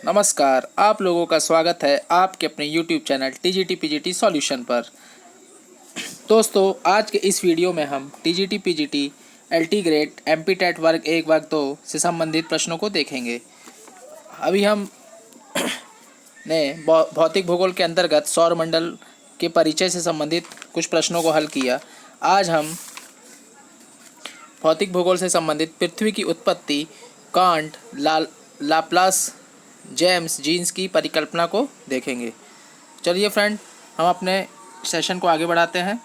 नमस्कार, आप लोगों का स्वागत है आपके अपने YouTube channel TGT PGT solution पर। दोस्तों, आज के इस वीडियो में हम TGT PGT LT grade MP TET वर्ग 1 वर्ग 2 से संबंधित प्रश्नों को देखेंगे। अभी हम ने भौतिक भूगोल के अंतर्गत सौरमंडल के परिचय से संबंधित कुछ प्रश्नों को हल किया। आज हम भौतिक भूगोल से संबंधित पृथ्वी की उत्पत्ति, कांट, लाप्लास, जेम्स जीन्स की परिकल्पना को देखेंगे। चलिए फ्रेंड, हम अपने सेशन को आगे बढ़ाते हैं।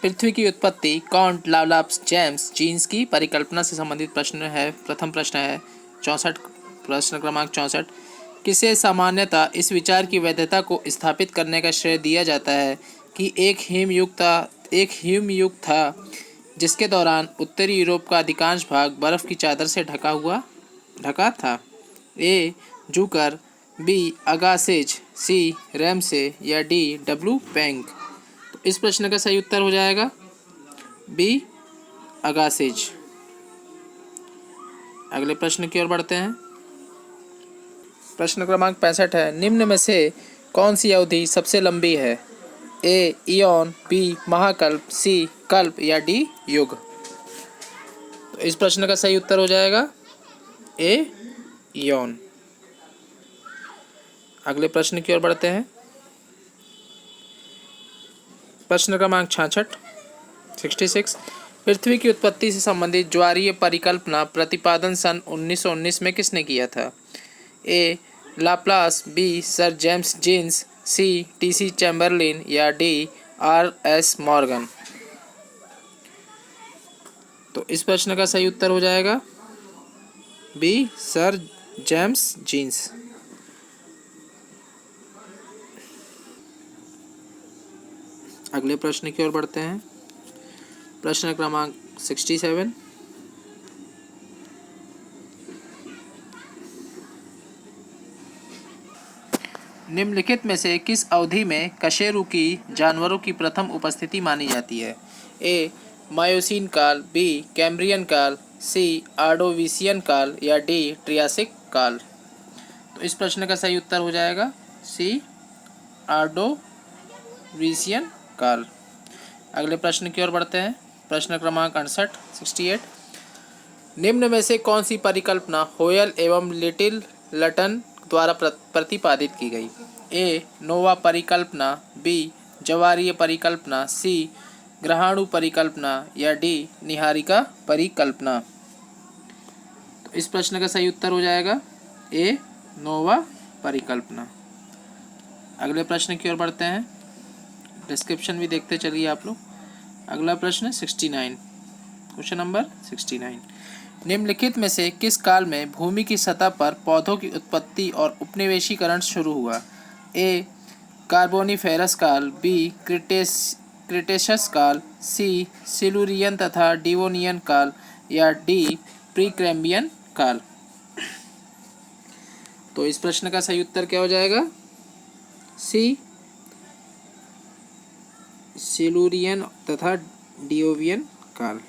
पृथ्वी की उत्पत्ति, कांट, लाप्लास, जेम्स जीन्स की परिकल्पना से संबंधित प्रश्न है। प्रथम प्रश्न है 64, प्रश्न क्रमांक 64। किसे सामान्यतः इस विचार की वैधता को स्थापित करने का श्रेय दिया जाता है कि एक हिमयुग था जिसके दौरान उत्तरी यूरोप का अधिकांश भाग बर्फ की चादर से ढका था। ए. जूकर, बी. अगासिज, सी. रैमसे या डी. डब्ल्यू. पेंग। तो इस प्रश्न का सही उत्तर हो जाएगा बी. अगासिज। अगले प्रश्न की ओर बढ़ते हैं। प्रश्न क्रमांक 65 है, निम्न में से कौन सी अवधि सबसे लंबी है? ए. Eon, B. महाकल्प, सी. कल्प या डी. युग। तो इस प्रश्न का सही उत्तर हो जाएगा ए. इयॉन। अगले प्रश्न की ओर बढ़ते हैं। प्रश्न क्रमांक 66। पृथ्वी की उत्पत्ति से संबंधित ज्वारीय परिकल्पना प्रतिपादन सन 1919 में किसने किया था? A. Laplace, B. Sir James Jeans, C. T C. Chamberlin या डी. आर.एस. मॉर्गन। तो इस प्रश्न का सही उत्तर हो जाएगा बी. Sir James jeans. अगले प्रश्न की ओर बढ़ते हैं। प्रश्न क्रमांक 67। निम्नलिखित में से किस अवधि में कशेरुकी जानवरों की प्रथम उपस्थिति मानी जाती है? ए. मायोसीन काल, बी. कैम्ब्रियन काल, सी. आर्डोविसियन काल या डी. ट्रियासिक काल। तो इस प्रश्न का सही उत्तर हो जाएगा सी. आर्डोविसियन काल। अगले प्रश्न की ओर बढ़ते हैं। प्रश्न क्रमांक 68। निम्न में से कौन सी परिकल्पना होयल एवं लिटिल लटन द्वारा प्रतिपादित की गई? ए. नोवा परिकल्पना, बी. ज्वारीय परिकल्पना, सी. ग्रहाणु परिकल्पना या डी. निहारिका परिकल्पना। तो इस प्रश्न का सही उत्तर हो जाएगा ए. नोवा परिकल्पना। अगले प्रश्न की ओर बढ़ते हैं। डिस्क्रिप्शन भी देखते चलिए आप लोग। अगला प्रश्न 69, क्वेश्चन नंबर 69। निम्नलिखित में से किस काल में भूमि की सतह पर पौधों की उत्पत्ति और उपनिवेशीकरण शुरू हुआ? ए. कार्बोनिफेरस काल, बी. क्रिटेशस काल, सी. सिलुरियन तथा डिवोनियन काल या डी. प्रीकैम्बियन काल। तो इस प्रश्न का सही उत्तर क्या हो जाएगा? सी. सिलुरियन तथा डिओवियन काल।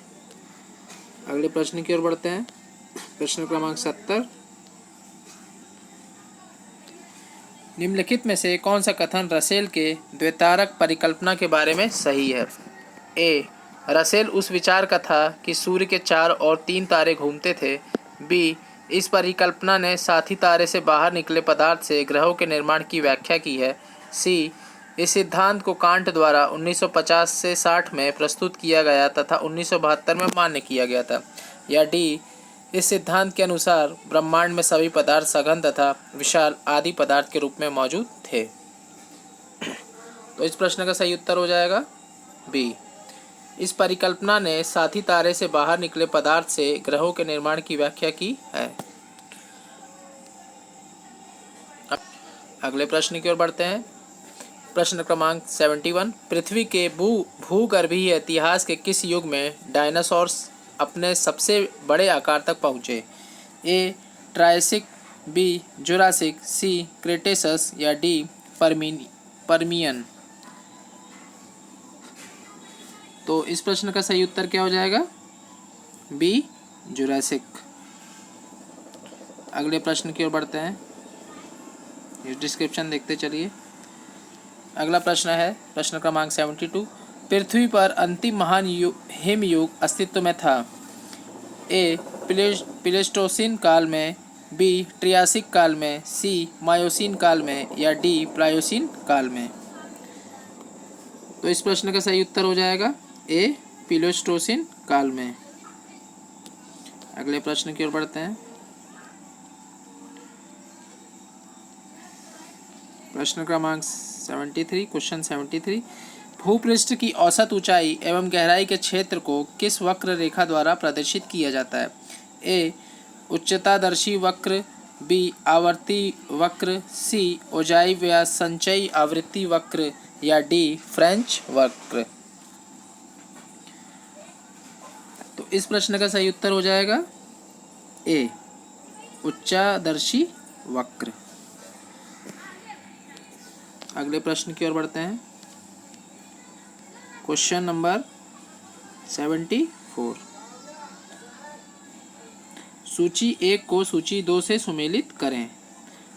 अगले प्रश्न की ओर बढ़ते हैं। प्रश्न क्रमांक 70। निम्नलिखित में से कौन सा कथन रसेल के द्वितारक परिकल्पना के बारे में सही है? ए. रसेल उस विचार का था कि सूर्य के 4 और 3 तारे घूमते थे। बी. इस परिकल्पना ने साथी तारे से बाहर निकले पदार्थ से ग्रहों के निर्माण की व्याख्या की है। सी. इस सिद्धांत को कांट द्वारा 1950 से 60 में प्रस्तुत किया गया तथा 1972 में मान्य किया गया था। या डी. इस सिद्धांत के अनुसार ब्रह्मांड में सभी पदार्थ सघन तथा विशाल आदि पदार्थ के रूप में मौजूद थे। तो इस प्रश्न का सही उत्तर हो जाएगा बी. इस परिकल्पना ने साथी तारे से बाहर निकले पदार्थ से ग्रहों के निर्माण की व्याख्या की है। अगले प्रश्न की ओर बढ़ते हैं। प्रश्न क्रमांक 71। पृथ्वी के भूगर्भीय इतिहास के किस युग में डायनासोर्स अपने सबसे बड़े आकार तक पहुँचे? A. Triassic, B. Jurassic, C. Cretaceous या डी. परमियन। तो इस प्रश्न का सही उत्तर क्या हो जाएगा? बी. जुरासिक। अगले प्रश्न की ओर बढ़ते हैं, ये डिस्क्रिप्शन देखते चलिए। अगला प्रश्न है प्रश्न क्रमांक 72। पृथ्वी पर अंतिम महान हिमयुग अस्तित्व में था। ए प्लेस्टोसिन काल में, बी ट्रियासिक काल में, सी मायोसिन काल में, या डी प्लायोसिन काल में। तो इस प्रश्न का सही उत्तर हो जाएगा ए प्लेस्टोसिन काल में। अगले प्रश्न की ओर बढ़ते हैं। प्रश्न क्रमांक 73, क्वेश्चन 73। भूपृष्ठ की औसत ऊंचाई एवं गहराई के क्षेत्र को किस वक्र रेखा द्वारा प्रदर्शित किया जाता है? ए उच्चतादर्शी वक्र, बी आवर्ती वक्र, सी ओजाई व्यास संचयी आवृत्ति वक्र, या डी फ्रेंच वक्र। तो इस प्रश्न का सही उत्तर हो जाएगा ए उच्चादर्शी वक्र। अगले प्रश्न की ओर बढ़ते हैं, क्वेश्चन नंबर 74। सूची 1 को सूची 2 से सुमेलित करें।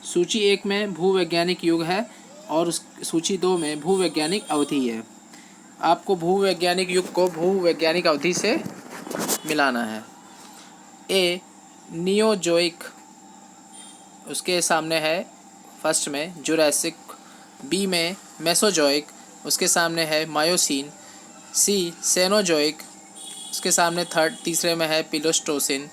सूची 1 में भूवैज्ञानिक युग है और सूची 2 में भूवैज्ञानिक अवधि है। आपको भूवैज्ञानिक युग को भूवैज्ञानिक अवधि से मिलाना है। ए नियोजोइक, उसके सामने है फर्स्ट में जुरासिक, बी में मेसोजोइक, उसके सामने है मायोसिन, सी सेनोजोइक, उसके सामने तीसरे में है प्लेस्टोसिन,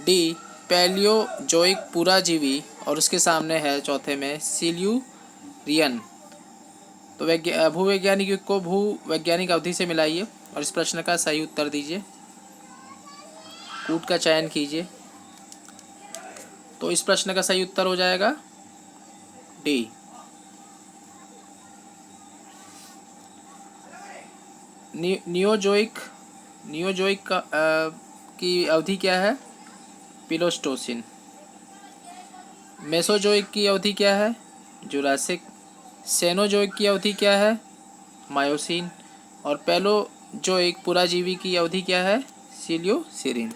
डी पैलियोजोइक पुराजीवी, और उसके सामने है चौथे में सिल्यूरियन। तो भूवैज्ञानिक युग को भूवैज्ञानिक अवधि से मिलाइए और इस प्रश्न का सही उत्तर दीजिए, कूट का चयन कीजिए। तो इस प्रश्न का सही उत्तर हो जाएगा डी। नियोजोइक की अवधि क्या है? प्लेस्टोसिन। मेसोजोइक की अवधि क्या है? जुरासिक। सेनोजोइक की अवधि क्या है? मायोसिन। और पैलोजोइक पुराजीवी की अवधि क्या है? सिल्यूसिरिन।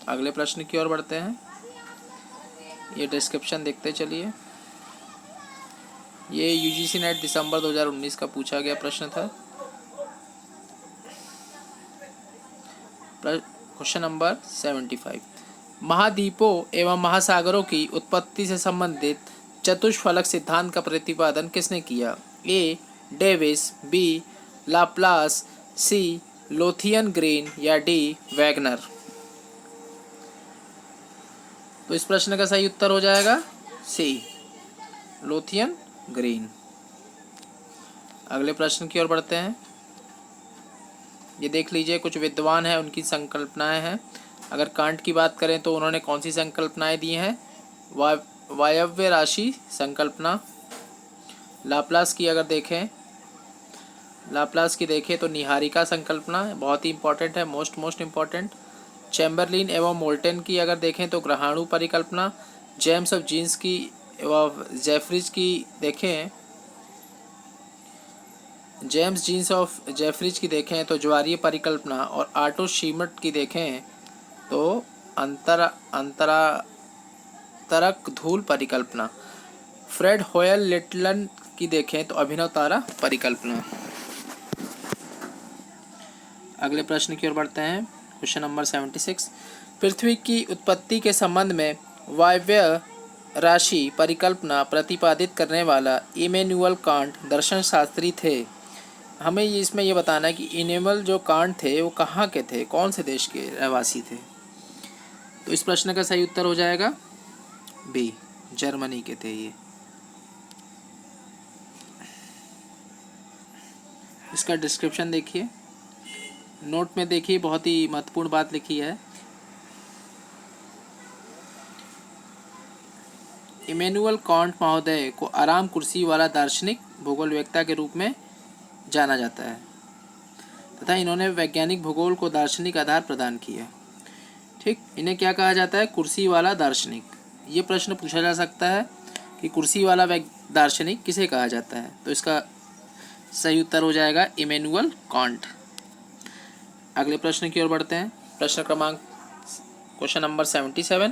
अगले प्रश्न की ओर बढ़ते हैं, ये डिस्क्रिप्शन देखते चलिए। ये यूजीसी नेट दिसंबर 2019 का पूछा गया प्रश्न था। Question number 75। महाद्वीपों एवं महासागरों की उत्पत्ति से संबंधित चतुष्फलक सिद्धांत का प्रतिपादन किसने किया? A Davis, B Laplace, C Lothian Green, या डी वैगनर। तो इस प्रश्न का सही उत्तर हो जाएगा सी लोथियन ग्रीन। अगले प्रश्न की ओर बढ़ते हैं, ये देख लीजिए, कुछ विद्वान हैं उनकी संकल्पनाएं हैं। अगर कांट की बात करें तो उन्होंने कौन सी संकल्पनाएं दी हैं? वायव्य राशि संकल्पना। लाप्लास की अगर देखें, लाप्लास की देखें तो निहारिका संकल्पना बहुत ही इंपॉर्टेंट है, मोस्ट इम्पॉर्टेंट। चैम्बरलिन एवं मोल्टन की अगर देखें तो ग्रहाणु परिकल्पना। जेम्स ऑफ जीन्स की व जेफरीज की देखें, जेम्स जीन्स ऑफ जेफरीज की देखें तो ज्वारीय परिकल्पना। और आर्टो शीमट की देखें तो अंतरातरक धूल परिकल्पना। फ्रेड होयल लिटलन की देखें तो अभिनव तारा परिकल्पना। अगले प्रश्न की ओर बढ़ते हैं, क्वेश्चन नंबर 76। पृथ्वी की उत्पत्ति के संबंध में वायव्य राशि परिकल्पना प्रतिपादित करने वाला इमैनुअल कांट दर्शन शास्त्री थे। हमें इसमें ये बताना है कि इमैनुअल जो कांट थे वो कहाँ के थे, कौन से देश के रहवासी थे। तो इस प्रश्न का सही उत्तर हो जाएगा बी जर्मनी के थे ये। इसका डिस्क्रिप्शन देखिए, नोट में देखिए, बहुत ही महत्वपूर्ण बात लिखी है। इमैनुअल कांट महोदय को आराम कुर्सी वाला दार्शनिक भूगोलवेत्ता के रूप में जाना जाता है तथा इन्होंने वैज्ञानिक भूगोल को दार्शनिक आधार प्रदान किया। ठीक, इन्हें क्या कहा जाता है? कुर्सी वाला दार्शनिक। ये प्रश्न पूछा जा सकता है कि कुर्सी वाला दार्शनिक किसे कहा जाता है। तो इसका सही उत्तर हो जाएगा इमैनुअल कांट। अगले प्रश्न की ओर बढ़ते हैं। प्रश्न क्रमांक क्वेश्चन नंबर 77।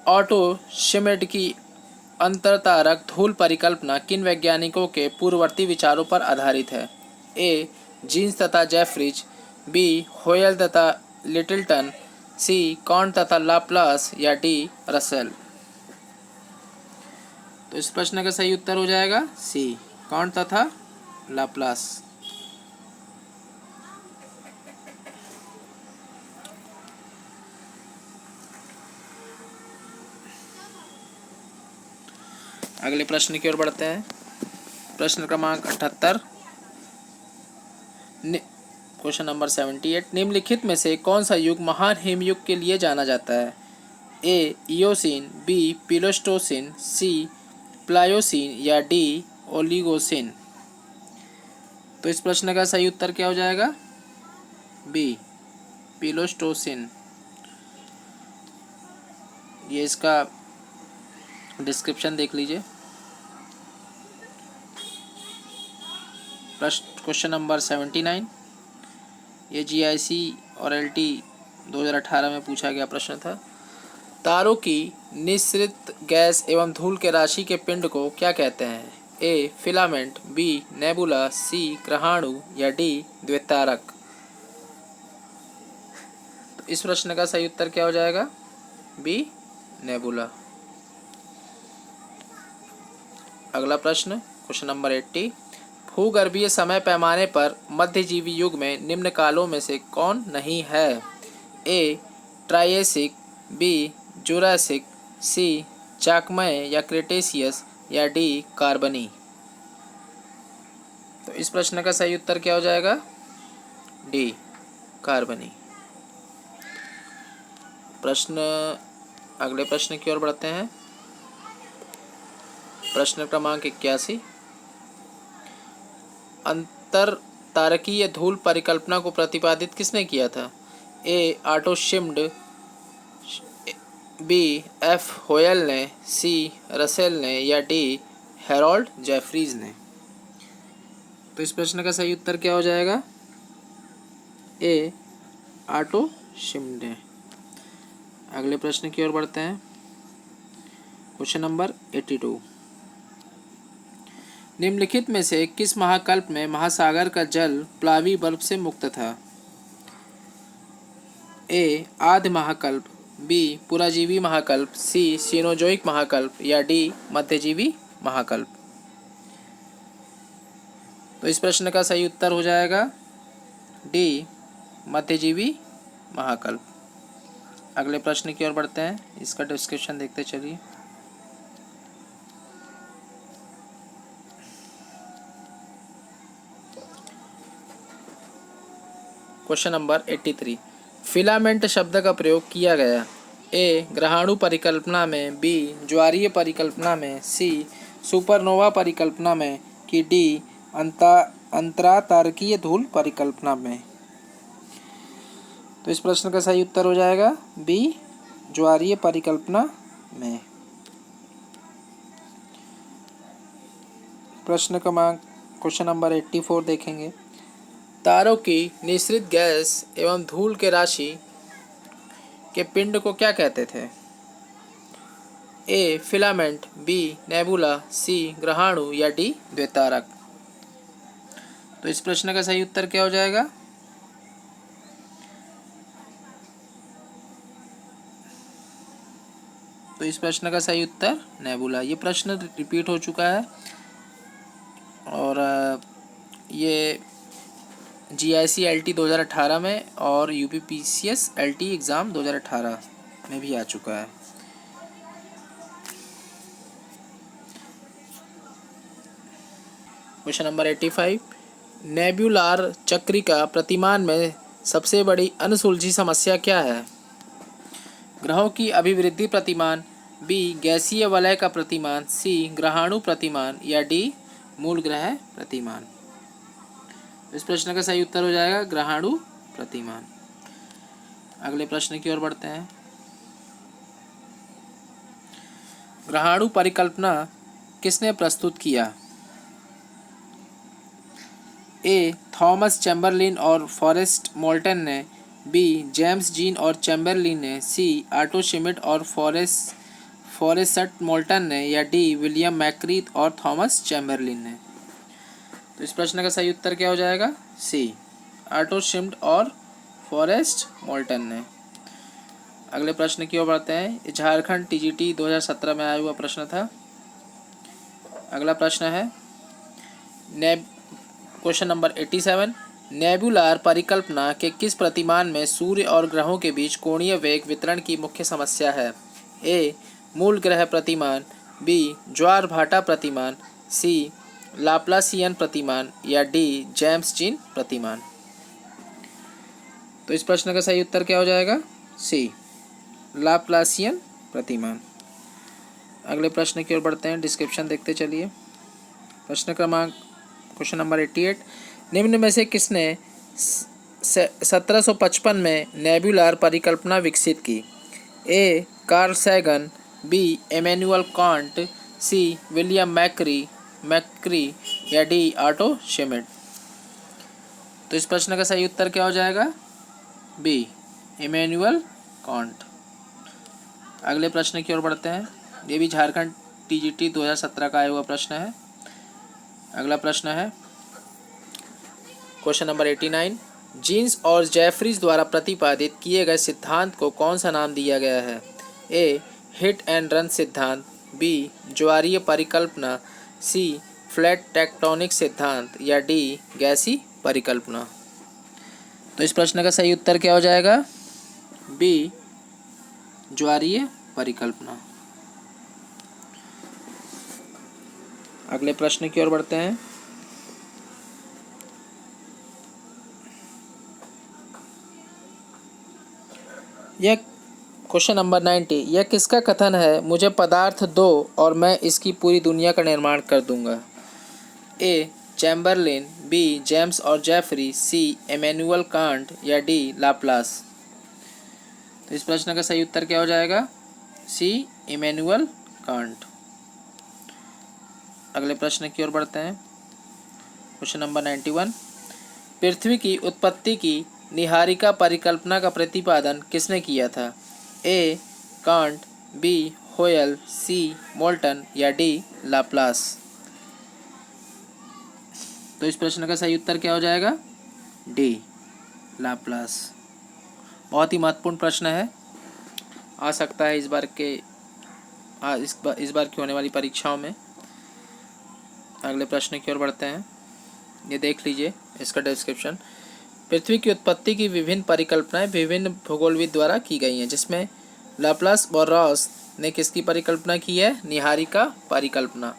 ऑटो शिमिट की अंतरतारक धूल परिकल्पना किन वैज्ञानिकों के पूर्ववर्ती विचारों पर आधारित है? ए. जीन्स तथा जेफरीज, बी. होयल तथा लिटिलटन, सी. कॉन्ट तथा लाप्लास या डी. रसेल। तो इस प्रश्न का सही उत्तर हो जाएगा सी. कॉन्ट तथा लाप्लास। अगले प्रश्न की ओर बढ़ते हैं। प्रश्न क्रमांक 78। Question number 78। निम्नलिखित में से कौन सा युग महान हिमयुग के लिए जाना जाता है? A. Eocene, B. Pleistocene, C. Pliocene या डी. ओलिगोसीन। तो इस प्रश्न का सही उत्तर क्या हो जाएगा? बी. प्लीस्टोसीन। ये इसका डिस्क्रिप्शन देख लीजिए। प्रश्न क्वेश्चन नंबर 79। ये GIC और LT 2018 में पूछा गया प्रश्न था। तारों की निःसृत गैस एवं धूल के राशि के पिंड को क्या कहते हैं? A. Filament, B. Nebula, C. ग्रहाणु या डी. द्वितारक। तो इस प्रश्न का सही उत्तर क्या हो जाएगा? बी. नेबुला। अगला प्रश्न क्वेश्चन नंबर 80। भूगर्भीय समय पैमाने पर मध्यजीवी युग में निम्न कालों में से कौन नहीं है? A. Triassic, B. Jurassic, C. चाकमय या क्रेटेशियस या डी. कार्बनी। तो इस प्रश्न का सही उत्तर क्या हो जाएगा? डी. कार्बनी। अगले प्रश्न की ओर बढ़ते हैं। प्रश्न क्रमांक 81। अंतर तारकीय धूल परिकल्पना को प्रतिपादित किसने किया था? A. Otto Schmidt, B. F. Hoyle ने, सी. रसेल ने या डी. हैरोल्ड जेफरीज ने। तो इस प्रश्न का सही उत्तर क्या हो जाएगा? ए. ऑटो शिमिट ने। अगले प्रश्न की ओर बढ़ते हैं। Question number 82। निम्नलिखित में से किस महाकल्प में महासागर का जल प्लावी बर्फ से मुक्त था? ए. आदि महाकल्प, बी. पुराजीवी महाकल्प, सी. सीनोजोइक महाकल्प या डी. मध्यजीवी महाकल्प। तो इस प्रश्न का सही उत्तर हो जाएगा डी. मध्यजीवी महाकल्प। अगले प्रश्न की ओर बढ़ते हैं। इसका डिस्क्रिप्शन देखते चलिए। Question number 83। फिलामेंट शब्द का प्रयोग किया गया। ए. ग्रहाणु परिकल्पना में, बी. ज्वारीय परिकल्पना में, सी. सुपरनोवा परिकल्पना में कि डी. अंतरातारकीय धूल परिकल्पना में। तो इस प्रश्न का सही उत्तर हो जाएगा बी. ज्वारीय परिकल्पना में। क्वेश्चन नंबर 84 देखेंगे। तारों की निःसृत गैस एवं धूल के राशि के पिंड को क्या कहते थे? A. Filament, B. Nebula, C. ग्रहाणु या डी. द्वितारक। तो इस प्रश्न का सही उत्तर क्या हो जाएगा? तो इस प्रश्न का सही उत्तर नेबुला। ये प्रश्न रिपीट हो चुका है और ये GIC LT 2018 में और UPPCS LT एग्ज़ाम 2018 में भी आ चुका है। Question number 85। नेब्यूलार चक्रिका प्रतिमान में सबसे बड़ी अनसुलझी समस्या क्या है? ग्रहों की अभिवृद्धि प्रतिमान, बी. गैसीय वलय का प्रतिमान, सी. ग्रहाणु प्रतिमान या डी. मूल ग्रह प्रतिमान। इस प्रश्न का सही उत्तर हो जाएगा ग्रहाणु प्रतिमान। अगले प्रश्न की ओर बढ़ते हैं। ग्रहाणु परिकल्पना किसने प्रस्तुत किया? ए थॉमस चैम्बरलिन और फॉरेस्ट मोल्टन ने, बी जेम्स जीन और चैम्बरलिन ने, सी ऑटो शिमिट और फॉरेस्ट मोल्टन ने, या डी विलियम मैक्री और थॉमस चैम्बरलिन ने। तो इस प्रश्न का सही उत्तर क्या हो जाएगा? सी ऑटो शिमिट और फॉरेस्ट मोल्टन ने। अगले प्रश्न की ओर बढ़ते हैं। झारखंड टीजीटी 2017 में आया हुआ प्रश्न था। अगला प्रश्न है क्वेश्चन नंबर 87। नेबुलार परिकल्पना के किस प्रतिमान में सूर्य और ग्रहों के बीच कोणीय वेग वितरण की मुख्य समस्या है? ए मूल ग्रह प्रतिमान, बी ज्वार भाटा प्रतिमान, सी लाप्लासियन प्रतिमान, या डी जेम्स जीन प्रतिमान। तो इस प्रश्न का सही उत्तर क्या हो जाएगा? सी लाप्लासियन प्रतिमान। अगले प्रश्न की ओर बढ़ते हैं। डिस्क्रिप्शन देखते चलिए। Question number 88। निम्न में से किसने 1755 में नेबुलार परिकल्पना विकसित की? A Carl Sagan, B Immanuel Kant, C William McCrea, या डी ऑटो शिमिट। तो इस प्रश्न का सही उत्तर क्या हो जाएगा? B Immanuel Kant. अगले प्रश्न की ओर बढ़ते हैं। ये भी झारखंड टीजीटी 2017 का आया हुआ प्रश्न है। अगला प्रश्न है क्वेश्चन नंबर 89। जीन्स और जेफरीज द्वारा प्रतिपादित किए गए सिद्धांत को कौन सा नाम दिया गया है? ए हिट एंड रन सिद्धांत, बी ज्वारीय परिकल्पना, सी फ्लैट टेक्टोनिक सिद्धांत, या डी गैसी परिकल्पना। तो इस प्रश्न का सही उत्तर क्या हो जाएगा? बी ज्वारीय परिकल्पना। अगले प्रश्न की ओर बढ़ते हैं। यह क्वेश्चन नंबर 90। यह किसका कथन है, मुझे पदार्थ दो और मैं इसकी पूरी दुनिया का निर्माण कर दूंगा? ए चैम्बरलिन, बी जेम्स और जेफरी, सी इमैनुअल कांट, या डी लाप्लास। तो इस प्रश्न का सही उत्तर क्या हो जाएगा? सी इमैनुअल कांट। अगले प्रश्न की ओर बढ़ते हैं। Question number 91। पृथ्वी की उत्पत्ति की निहारिका परिकल्पना का प्रतिपादन किसने किया था? ए कांट, बी होयल, सी मोल्टन, या डी लाप्लास। तो इस प्रश्न का सही उत्तर क्या हो जाएगा? D Laplace. बहुत ही महत्वपूर्ण प्रश्न है, आ सकता है इस बार की होने वाली परीक्षाओं में। अगले प्रश्न की ओर बढ़ते हैं। ये देख लीजिए इसका डिस्क्रिप्शन। पृथ्वी की उत्पत्ति की विभिन्न परिकल्पनाएं विभिन्न भूगोलविद द्वारा की गई हैं, जिसमें लाप्लास और रॉस ने किसकी परिकल्पना की है? निहारिका परिकल्पना।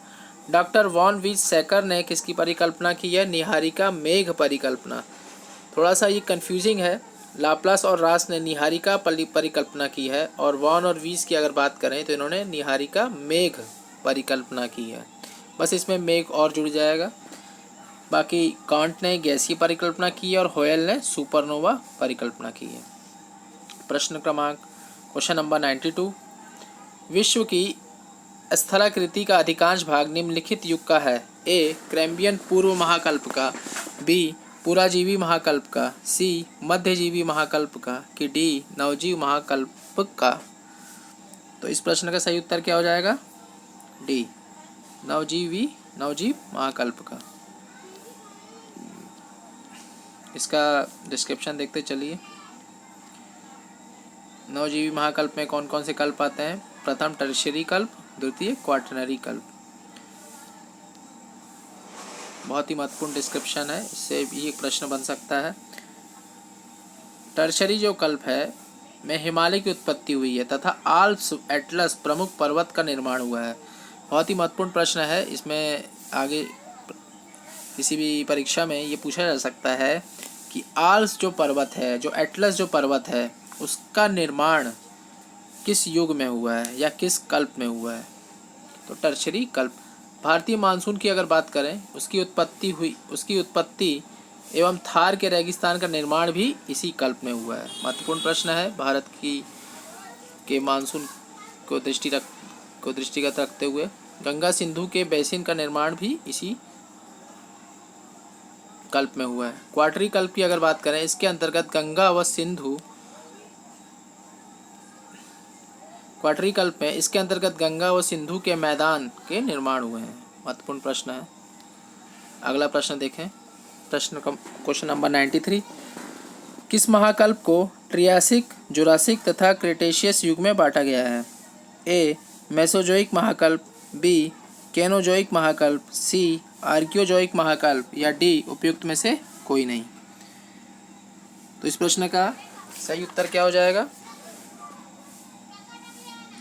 डॉक्टर वॉन वीज सेकर ने किसकी परिकल्पना की है? निहारिका मेघ परिकल्पना। थोड़ा सा ये कंफ्यूजिंग है। लाप्लास और रॉस ने निहारिका परिकल्पना की है, और वॉन और वीज की अगर बात करें तो इन्होंने निहारिका मेघ परिकल्पना की है। बस इसमें मेघ और जुड़ जाएगा। बाकी कांट ने गैसीय परिकल्पना की है और होयल ने सुपरनोवा परिकल्पना की है। Question number 92। विश्व की स्थलाकृति का अधिकांश भाग निम्नलिखित युग का है? ए कैम्ब्रियन पूर्व महाकल्प का, बी पुराजीवी महाकल्प का, सी मध्यजीवी महाकल्प का, कि डी नवजीव महाकल्प का। तो इस प्रश्न का सही उत्तर क्या हो जाएगा? डी नवजीव महाकल्प का। इसका डिस्क्रिप्शन देखते चलिए। नवजीवी महाकल्प में कौन कौन से कल्प आते हैं? प्रथम टर्शियरी कल्प, द्वितीय क्वाटरनरी कल्प। बहुत ही महत्वपूर्ण डिस्क्रिप्शन है, इससे भी एक प्रश्न बन सकता है। टर्शियरी जो कल्प है में हिमालय की उत्पत्ति हुई है तथा आल्प्स एटलस प्रमुख पर्वत का निर्माण हुआ है। बहुत ही महत्वपूर्ण प्रश्न है। इसमें आगे किसी भी परीक्षा में ये पूछा जा सकता है कि आल्प्स जो पर्वत है, जो एटलस जो पर्वत है, उसका निर्माण किस युग में हुआ है या किस कल्प में हुआ है? तो टर्शियरी कल्प। भारतीय मानसून की अगर बात करें, उसकी उत्पत्ति एवं थार के रेगिस्तान का निर्माण भी इसी कल्प में हुआ है। महत्वपूर्ण प्रश्न है। भारत के मानसून को दृष्टिगत रखते हुए गंगा सिंधु के बेसिन का निर्माण भी इसी कल्प में हुआ है। क्वाटरी कल्प की अगर बात करें, इसके अंतर्गत गंगा व सिंधु, क्वाटरी कल्प में इसके अंतर्गत गंगा व सिंधु के मैदान के निर्माण हुए हैं। महत्वपूर्ण प्रश्न है। अगला प्रश्न देखें। Question number 93। किस महाकल्प को ट्रियासिक, जुरासिक तथा क्रेटेशियस युग में बांटा गया है? ए मेसोजोइक महाकल्प, बी केनोजोइक महाकल्प, सी आर्कियोजोइक महाकल्प, या डी उपयुक्त में से कोई नहीं। तो इस प्रश्न का सही उत्तर क्या हो जाएगा?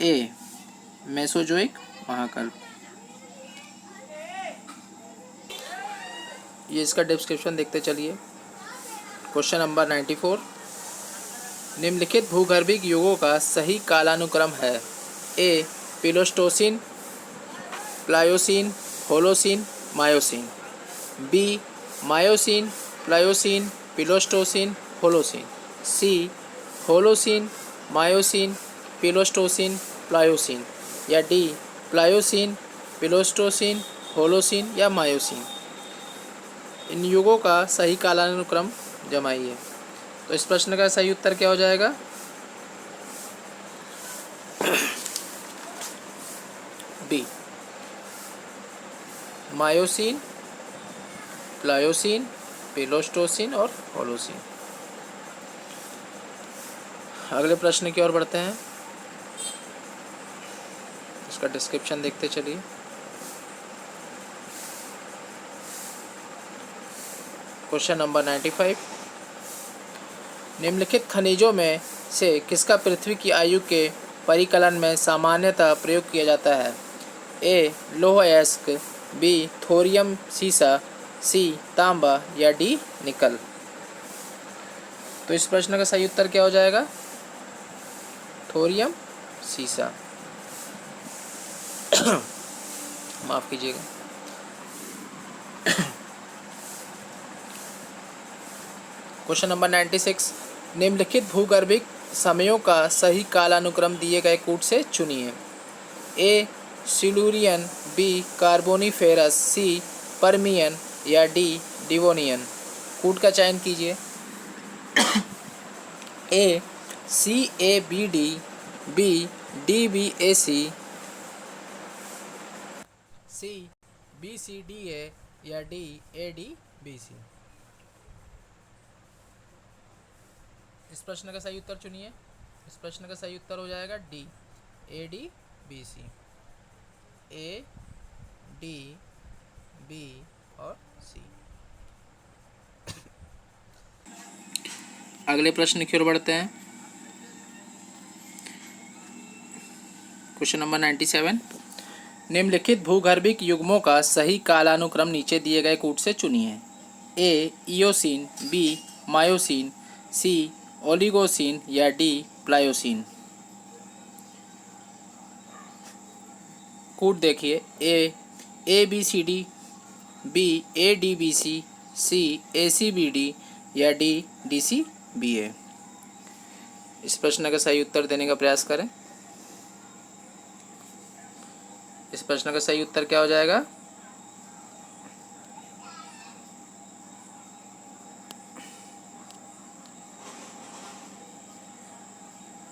ए मेसोजोइक महाकल्प। ये इसका डिस्क्रिप्शन देखते चलिए। Question number 94। निम्नलिखित भूगर्भिक युगों का सही कालानुक्रम है? A Pleistocene, Pliocene, Holocene, Miocene, B Miocene, Pliocene, Pleistocene, Holocene, C Holocene, Miocene, Pleistocene, Pliocene, या डी प्लायोसीन, प्लेइस्टोसीन, होलोसीन या मायोसीन। इन युगों का सही कालानुक्रम जमाइए। तो इस प्रश्न का सही उत्तर क्या हो जाएगा? बी मायोसीन, प्लायोसीन, प्लेइस्टोसीन और होलोसीन। अगले प्रश्न की ओर बढ़ते हैं। इसका डिस्क्रिप्शन देखते चलिए। Question number 95। निम्नलिखित खनिजों में से किसका पृथ्वी की आयु के परिकलन में सामान्यतः प्रयोग किया जाता है? ए लौह अयस्क, बी थोरियम सीसा, सी तांबा, या डी निकल। तो इस प्रश्न का सही उत्तर क्या हो जाएगा? थोरियम सीसा। माफ कीजिएगा। Question number 96। निम्नलिखित भूगर्भिक समयों का सही कालानुक्रम दिए गए कूट से चुनिए। A Silurian, B Carboniferous, C Permian, या डी डिवोनियन। कूट का चयन कीजिए। A C A B D, B D B A C, C B C D A, या D A D B C. इस प्रश्न का सही उत्तर चुनिए। इस प्रश्न का सही उत्तर हो जाएगा D A D B C. A D B और सी। अगले प्रश्न की ओर बढ़ते हैं। Question number 97। निम्नलिखित भूगर्भिक युग्मों का सही कालानुक्रम नीचे दिए गए कूट से चुनिए। A Eocene, B Miocene, C Oligocene, या डी प्लायोसीन। कूट देखिए। A B C D, B A D B C, C A C B D, या D D C B A. इस प्रश्न का सही उत्तर देने का प्रयास करें। इस प्रश्न का सही उत्तर क्या हो जाएगा?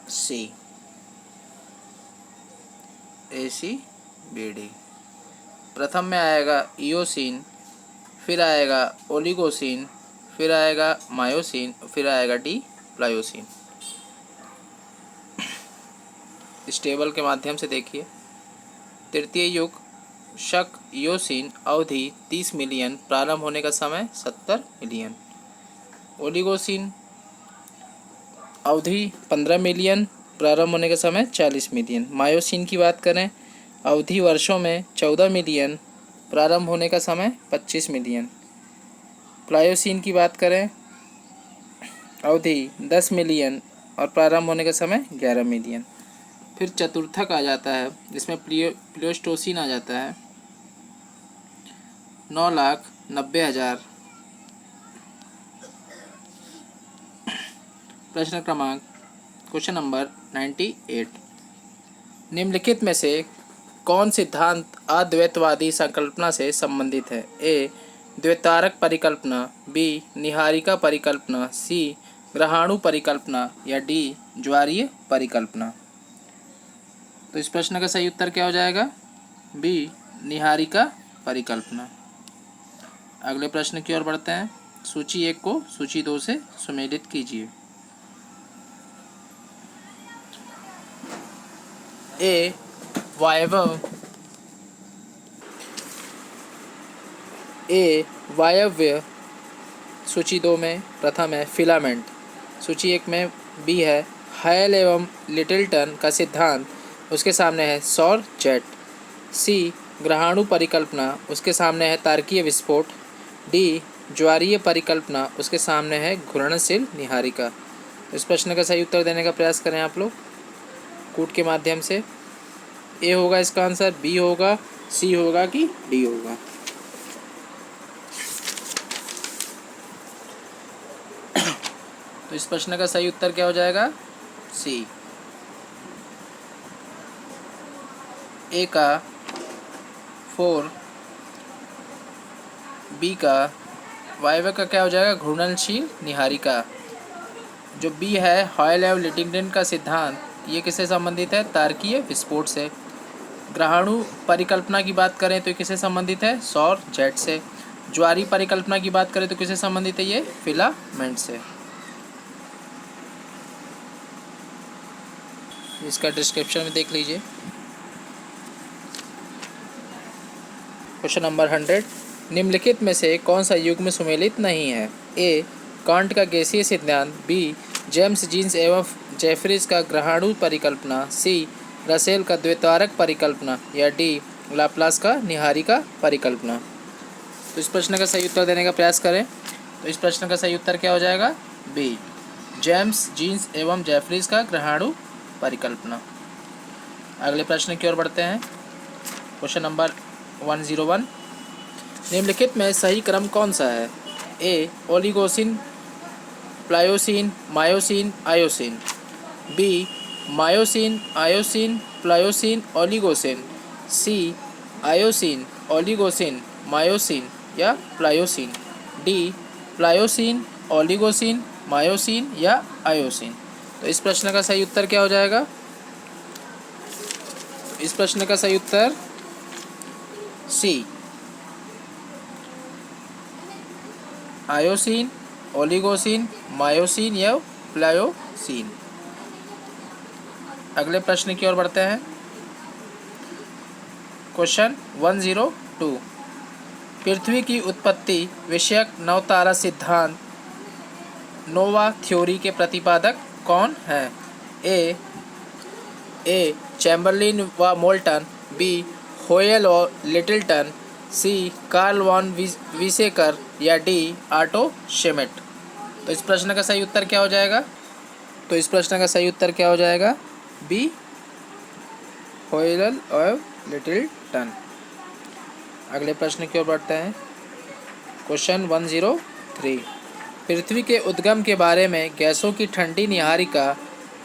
सी ए सी बी डी। प्रथम में आएगा इयोसीन, फिर आएगा ओलिगोसीन, फिर आएगा मायोसीन, फिर आएगा डी प्लायोसीन। इस टेबल के माध्यम से देखिए। तृतीय युग शक इयोसीन, अवधि 30 मिलियन, प्रारंभ होने का समय 70 मिलियन। ओलिगोसीन, अवधि 15 मिलियन, प्रारंभ होने का समय 40 मिलियन। मायोसीन की बात करें, अवधि वर्षों में 14 मिलियन, प्रारंभ होने का समय 25 मिलियन। प्लायोसीन की बात करें, अवधि 10 मिलियन और प्रारंभ होने का समय 11 मिलियन। फिर चतुर्थक आ जाता है, जिसमें प्लेइस्टोसीन आ जाता है 9,90,000। प्रश्न क्रमांक क्वेश्चन नंबर 98। निम्नलिखित में से कौन सिद्धांत अद्वैतवादी संकल्पना से संबंधित है? ए द्वितारक परिकल्पना, बी निहारिका परिकल्पना, सी ग्रहाणु परिकल्पना या डी ज्वारीय परिकल्पना। तो इस प्रश्न का सही उत्तर क्या हो जाएगा? बी निहारिका परिकल्पना। अगले प्रश्न की ओर बढ़ते हैं। सूची 1 को सूची 2 से सुमेलित कीजिए। ए वायव्य सूची 2 में प्रथम है फिलामेंट। सूची 1 में बी है हायल एवं लिटिलटन का सिद्धांत, उसके सामने है सौर जेट। सी ग्रहाणु परिकल्पना, उसके सामने है तारकीय विस्फोट। डी ज्वारीय परिकल्पना, उसके सामने है घूर्णनशील निहारिका। इस प्रश्न का सही उत्तर देने का प्रयास करें आप लोग कूट के माध्यम से। ए होगा इसका आंसर, बी होगा, सी होगा कि डी होगा? तो इस प्रश्न का सही उत्तर क्या हो जाएगा? सी। ए का 4, बी का वायव्य का क्या हो जाएगा? घूर्णनशील निहारिका। जो बी है हॉयल एवं लिटिलटन का सिद्धांत, ये किससे संबंधित है? तारकीय विस्फोट से। ग्रहाणु परिकल्पना की बात करें तो किससे संबंधित है? सौर जेट से। ज्वारीय परिकल्पना की बात करें तो किससे संबंधित है? ये फिलामेंट से। इसका डिस्क्रिप्शन में देख लीजिए। क्वेश्चन नंबर 100, निम्नलिखित में से कौन सा युग्म सुमेलित नहीं है? ए कांट का गैसीय सिद्धांत, बी जेम्स जीन्स एवं जेफरीज का ग्रहाणु परिकल्पना, सी रसेल का द्वितारक परिकल्पना या डी लाप्लास का निहारिका परिकल्पना। तो इस प्रश्न का सही उत्तर देने का प्रयास करें। तो इस प्रश्न का सही उत्तर क्या हो जाएगा? बी जेम्स जीन्स एवं जेफरीज का ग्रहाणु परिकल्पना। अगले प्रश्न की ओर बढ़ते हैं। क्वेश्चन नंबर 101, निम्नलिखित में सही क्रम कौन सा है? A Oligocene, Pliocene, Miocene, Eocene. B Miocene, Eocene, Pliocene, Oligocene. C Eocene, Oligocene, Miocene या Pliocene. D Pliocene, Oligocene, Miocene या आयोसिन। तो इस प्रश्न का सही उत्तर क्या हो जाएगा? इस प्रश्न का सही उत्तर सी आयोसिन, ओलिगोसिन, मायोसिन या प्लायोसिन। अगले प्रश्न की ओर बढ़ते हैं। क्वेश्चन 102, पृथ्वी की उत्पत्ति विषयक नवतारा सिद्धांत नोवा थ्योरी के प्रतिपादक कौन है? ए चैम्बरलिन व मोल्टन, बी होयल और लिटिलटन, सी कार्ल वॉन विसेकर या डी ऑटो शेमिट। तो इस प्रश्न का सही उत्तर क्या हो जाएगा? तो इस प्रश्न का सही उत्तर क्या हो जाएगा? बी होयल और लिटिलटन। अगले प्रश्न की ओर बढ़ते हैं। क्वेश्चन 103, पृथ्वी के उद्गम के बारे में गैसों की ठंडी निहारिका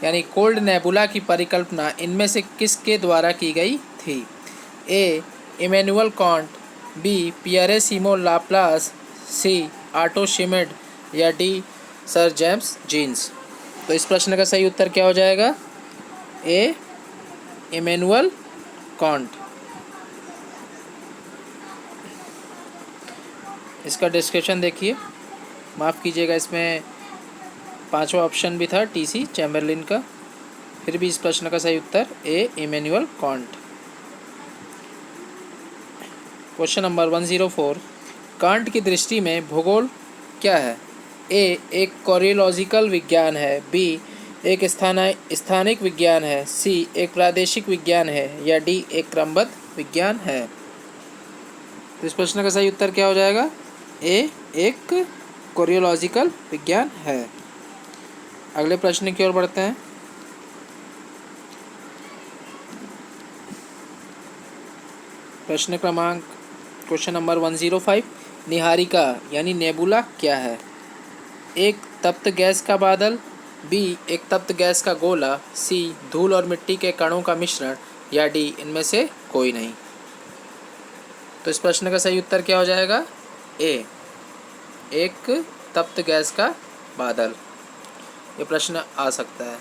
यानी कोल्ड नेबुला की परिकल्पना इनमें से किसके द्वारा की गई थी? ए Immanuel can't, B Pierre सिमो Laplace, C auto शिमिड या डी सर जेम्स जीन्स। तो इस प्रश्न का सही उत्तर क्या हो जाएगा? ए इमैनुअल कांट। इसका डिस्क्रिप्शन देखिए, माफ़ कीजिएगा इसमें 5वां ऑप्शन भी था टीसी चैम्बरलिन का, फिर भी इस प्रश्न का सही उत्तर A Immanuel Kant. Question number 104, Kant की दृष्टि में भूगोल क्या है? ए एक कोरियोलॉजिकल विज्ञान है, बी एक स्थानिक विज्ञान है, सी एक प्रादेशिक विज्ञान है या डी एक क्रमबद्ध विज्ञान है। तो इस प्रश्न का सही उत्तर क्या हो जाएगा? ए एक कोरियोलॉजिकल विज्ञान है। अगले प्रश्न की ओर बढ़ते हैं। प्रश्न क्रमांक क्वेश्चन नंबर 105, निहारिका यानी नेबुला क्या है? एक तप्त गैस का बादल, बी एक तप्त गैस का गोला, सी धूल और मिट्टी के कणों का मिश्रण या डी इनमें से कोई नहीं। तो इस प्रश्न का सही उत्तर क्या हो जाएगा? ए, एक तप्त गैस का बादल। ये प्रश्न आ सकता है।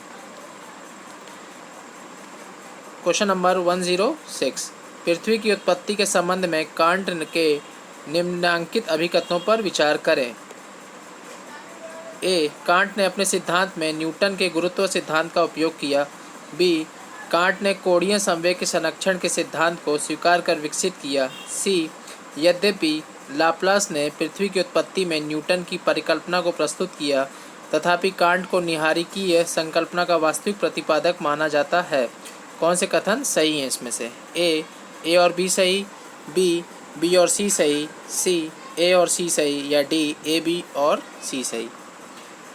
क्वेश्चन नंबर 106, पृथ्वी की उत्पत्ति के संबंध में कांट के निम्नलिखित अभिकथनों पर विचार करें। ए, कांट ने अपने सिद्धांत में न्यूटन के गुरुत्व सिद्धांत का उपयोग किया। बी, कांट ने कोणीय संवेग के संरक्षण के सिद्धांत को स्वीकार कर विकसित किया। सी, यद्यपि लाप्लास ने पृथ्वी की उत्पत्ति में न्यूटन की परिकल्पना को प्रस्तुत किया, तथापि कांट को निहारिकीय संकल्पना का वास्तविक प्रतिपादक माना जाता है। कौन से कथन सही हैं इसमें से? ए और बी सही, बी और सी सही, सी ए और सी सही, या डी ए बी और सी सही?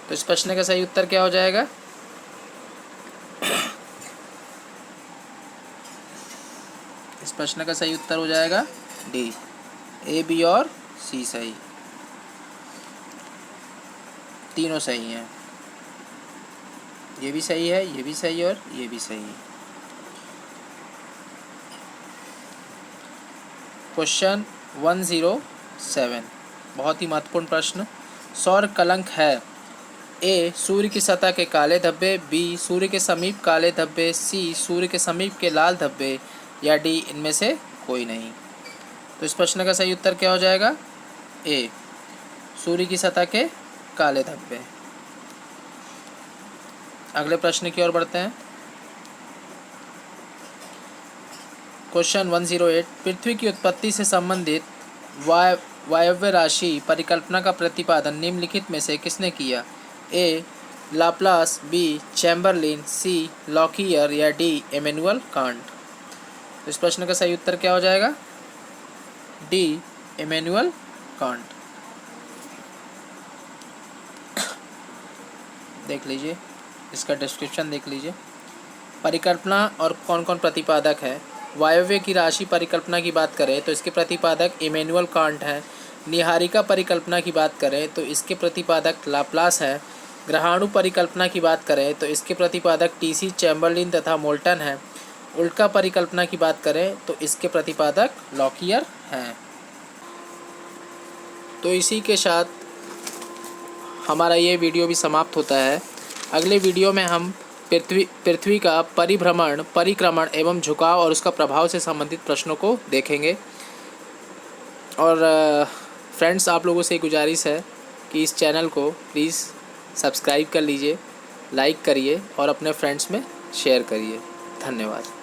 तो इस प्रश्न का सही उत्तर क्या हो जाएगा? इस प्रश्न का सही उत्तर हो जाएगा डी, ए बी और सी सही, तीनों सही हैं। ये भी सही है, ये भी सही और ये भी सही है। क्वेश्चन 107, बहुत ही महत्वपूर्ण प्रश्न। सौर कलंक है। ए, सूर्य की सतह के काले धब्बे, बी, सूर्य के समीप काले धब्बे, सी, सूर्य के समीप के लाल धब्बे, या डी इनमें से कोई नहीं? तो इस प्रश्न का सही उत्तर क्या हो जाएगा? ए, सूर्य की सतह के काले धब्बे। अगले प्रश्न की ओर बढ़ते हैं। क्वेश्चन 108, पृथ्वी की उत्पत्ति से संबंधित वायव्य राशि परिकल्पना का प्रतिपादन निम्नलिखित में से किसने किया? ए, लाप्लास, बी, चैम्बरलिन, सी, लॉकियर, या डी इमैनुअल कांट? इस प्रश्न का सही उत्तर क्या हो जाएगा? D, Immanuel Kant. देख लीजिए, इसका डिस्क्रिप्शन देख लीजिए। परिकल्पना और कौन कौन प्रतिपादक है। वायव्य की राशि परिकल्पना की बात करें तो इसके प्रतिपादक इमैनुअल कांट हैं। निहारिका परिकल्पना की बात करें तो इसके प्रतिपादक लाप्लास हैं। ग्रहाणु परिकल्पना की बात करें तो इसके प्रतिपादक टीसी, चैम्बरलिन तथा मोल्टन हैं। उल्का परिकल्पना की बात करें तो इसके प्रतिपादक लॉकियर हैं। तो इसी के साथ हमारा ये वीडियो भी समाप्त होता है। अगले वीडियो में हम पृथ्वी का परिभ्रमण, परिक्रमण एवं झुकाव और उसका प्रभाव से संबंधित प्रश्नों को देखेंगे। और फ्रेंड्स, आप लोगों से गुजारिश है कि इस चैनल को प्लीज़ सब्सक्राइब कर लीजिए, लाइक करिए और अपने फ्रेंड्स में शेयर करिए। धन्यवाद।